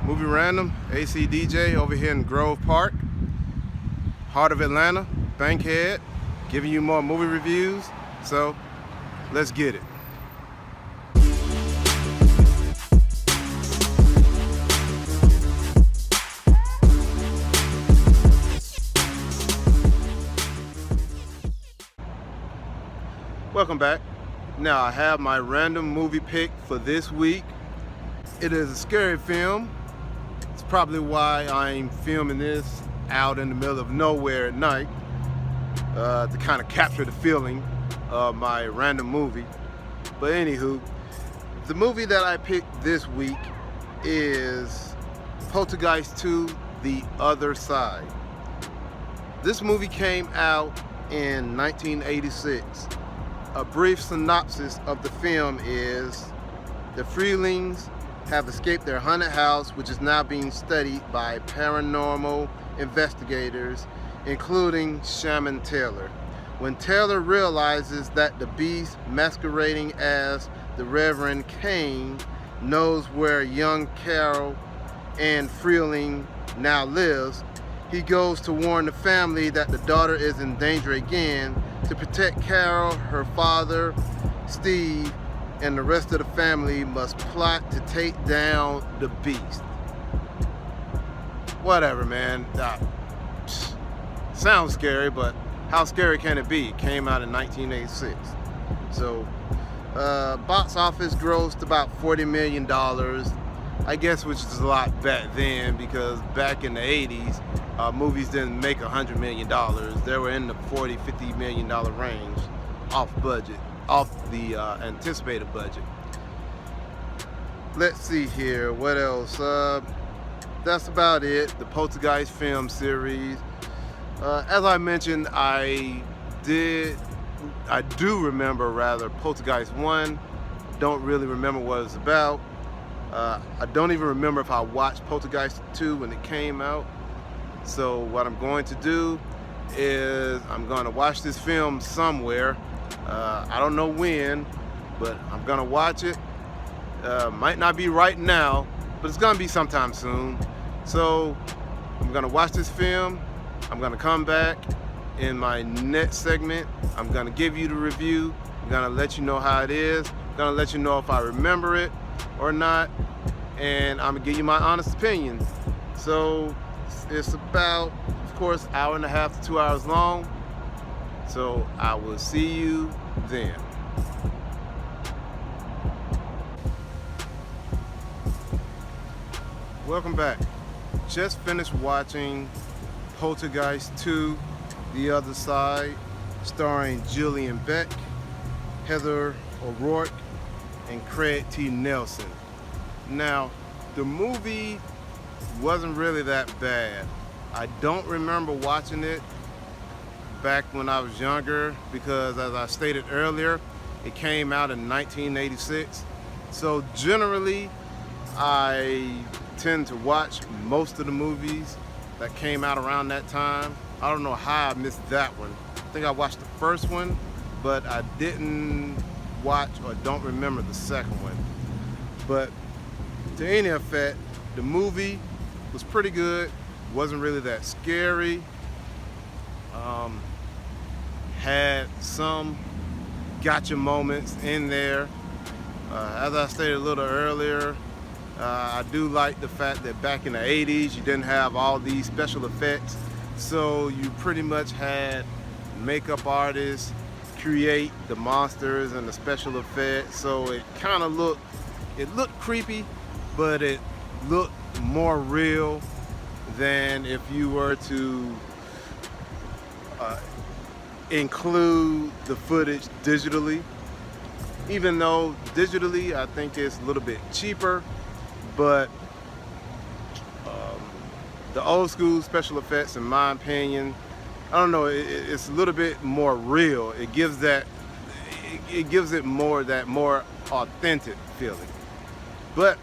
Movie Random, AC DJ over here in Grove Park, heart of Atlanta, Bankhead, giving you more movie reviews. So, let's get it. Welcome back. Now I have my random movie pick for this week. It is a scary film. It's probably why I'm filming this out in the middle of nowhere at night, to kind of capture the feeling of my random movie. But anywho, the movie that I picked this week is Poltergeist 2, The Other Side. This movie came out in 1986. A brief synopsis of the film is the Freelings have escaped their haunted house, which is now being studied by paranormal investigators, including Shaman Taylor. When Taylor realizes that the beast masquerading as the Reverend Cain knows where young Carol and Freeling now lives, he goes to warn the family that the daughter is in danger again. To protect Carol, her father, Steve, and the rest of the family must plot to take down the beast. Whatever, man. Sounds scary, but how scary can it be? It came out in 1986. So, box office grossed about $40 million. I guess, which is a lot back then, because back in the 80s, movies didn't make $100 million. They were in the $40–50 million range off the anticipated budget. Let's see here, what else? That's about it, the Poltergeist film series. As I mentioned, I do remember Poltergeist 1. Don't really remember what it's about. I don't even remember if I watched Poltergeist 2 when it came out. So what I'm going to do is I'm going to watch this film somewhere. I don't know when, but I'm going to watch it. Might not be right now, but it's going to be sometime soon. So I'm going to watch this film. I'm going to come back in my next segment. I'm going to give you the review. I'm going to let you know how it is. I'm going to let you know if I remember it or not, and I'm gonna give you my honest opinion. So it's about, of course, hour and a half to 2 hours long. So I will see you then. Welcome back. Just finished watching Poltergeist 2, The Other Side, starring Julian Beck, Heather O'Rourke, and Craig T. Nelson. Now, the movie wasn't really that bad. I don't remember watching it back when I was younger because, as I stated earlier, it came out in 1986. So generally, I tend to watch most of the movies that came out around that time. I don't know how I missed that one. I think I watched the first one, but I didn't watch or don't remember the second one. But to any effect, the movie was pretty good. Wasn't really that scary. Had some gotcha moments in there. As I stated a little earlier, I do like the fact that back in the 80s you didn't have all these special effects, so you pretty much had makeup artists create the monsters and the special effects. So it kind of looked creepy, but it looked more real than if you were to include the footage digitally. Even though digitally I think it's a little bit cheaper, but the old school special effects, in my opinion, I don't know, it's a little bit more real. It gives it more that more authentic feeling. But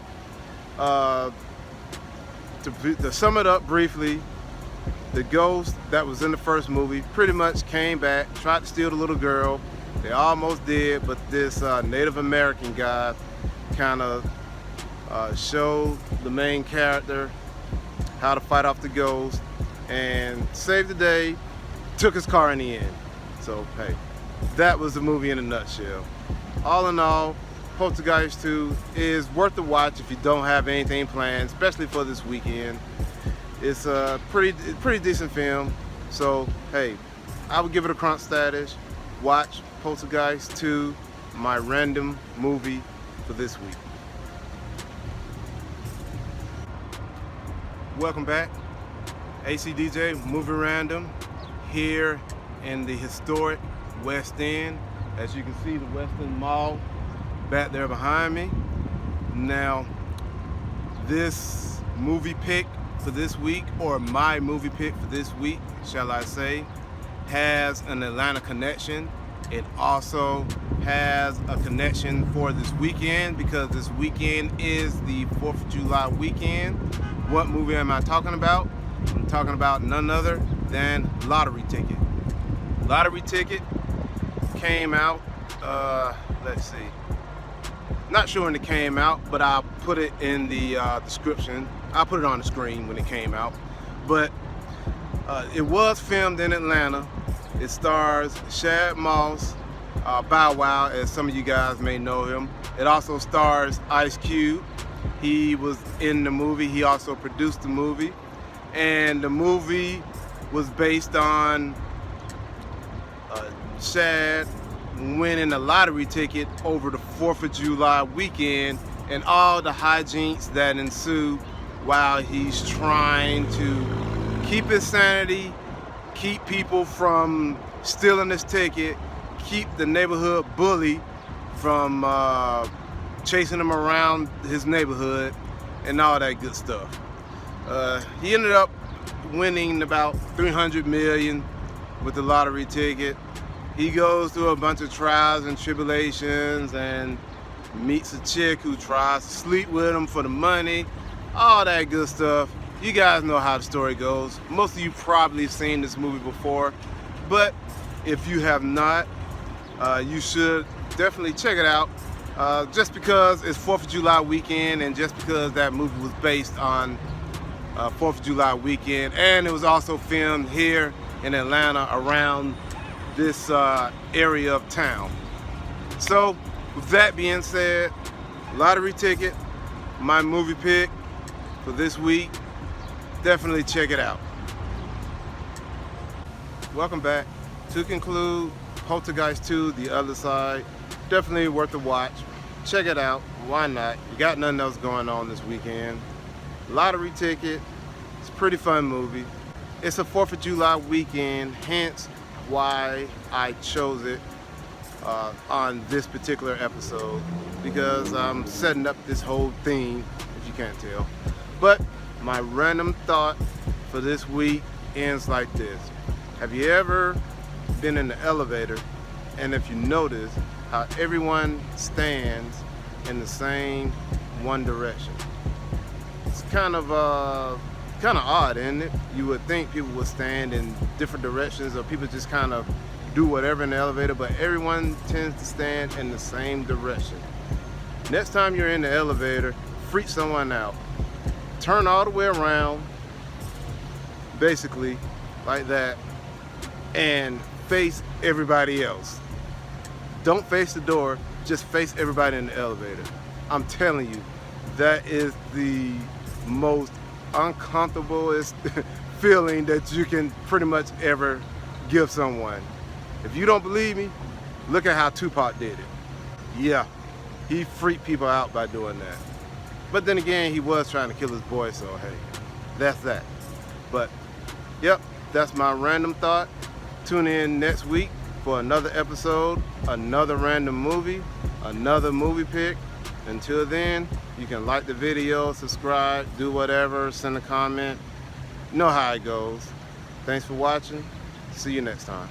to sum it up briefly, the ghost that was in the first movie pretty much came back, tried to steal the little girl. They almost did, but this Native American guy kind of Showed the main character how to fight off the ghost and save the day, took his car in the end. So hey, that was the movie in a nutshell. All in all, Poltergeist 2 is worth the watch if you don't have anything planned, especially for this weekend. It's a pretty decent film. So hey, I would give it a crunch status. Watch Poltergeist 2, my random movie for this week. Welcome back, ACDJ Movie Random, here in the historic West End. As you can see, the West End Mall back there behind me. Now, this movie pick for this week, or my movie pick for this week, shall I say, has an Atlanta connection. It also has a connection for this weekend because this weekend is the 4th of July weekend. What movie am I talking about? I'm talking about none other than Lottery Ticket. Lottery Ticket came out, let's see. Not sure when it came out, but I'll put it in the description. I'll put it on the screen when it came out. But it was filmed in Atlanta. It stars Shad Moss, Bow Wow, as some of you guys may know him. It also stars Ice Cube. He was in the movie. He also produced the movie. And the movie was based on Shad winning a lottery ticket over the 4th of July weekend and all the hijinks that ensue while he's trying to keep his sanity, keep people from stealing his ticket, keep the neighborhood bully from chasing him around his neighborhood and all that good stuff. He ended up winning about $300 million with the lottery ticket. He goes through a bunch of trials and tribulations and meets a chick who tries to sleep with him for the money, all that good stuff. You guys know how the story goes. Most of you probably seen this movie before, but if you have not, you should definitely check it out. Just because it's 4th of July weekend and just because that movie was based on 4th of July weekend, and it was also filmed here in Atlanta around this area of town. So with that being said, Lottery Ticket, my movie pick for this week. Definitely check it out. Welcome back. To conclude, Poltergeist 2, The Other Side, definitely worth a watch. Check it out. Why not? You got nothing else going on this weekend. Lottery Ticket, it's a pretty fun movie. It's a 4th of July weekend, hence why I chose it on this particular episode, because I'm setting up this whole theme, if you can't tell. But my random thought for this week ends like this. Have you ever been in the elevator and if you notice how everyone stands in the same one direction? It's kind of odd, isn't it? You would think people would stand in different directions, or people just kind of do whatever in the elevator, but everyone tends to stand in the same direction. Next time you're in the elevator, freak someone out. Turn all the way around, basically like that, and face everybody else. Don't face the door, just face everybody in the elevator. I'm telling you, that is the most uncomfortablest feeling that you can pretty much ever give someone. If you don't believe me, look at how Tupac did it. Yeah, he freaked people out by doing that. But then again, he was trying to kill his boy, so hey, that's that. But yep, that's my random thought. Tune in next week for another episode, another random movie, another movie pick. Until then, you can like the video, subscribe, do whatever, send a comment. You know how it goes. Thanks for watching. See you next time.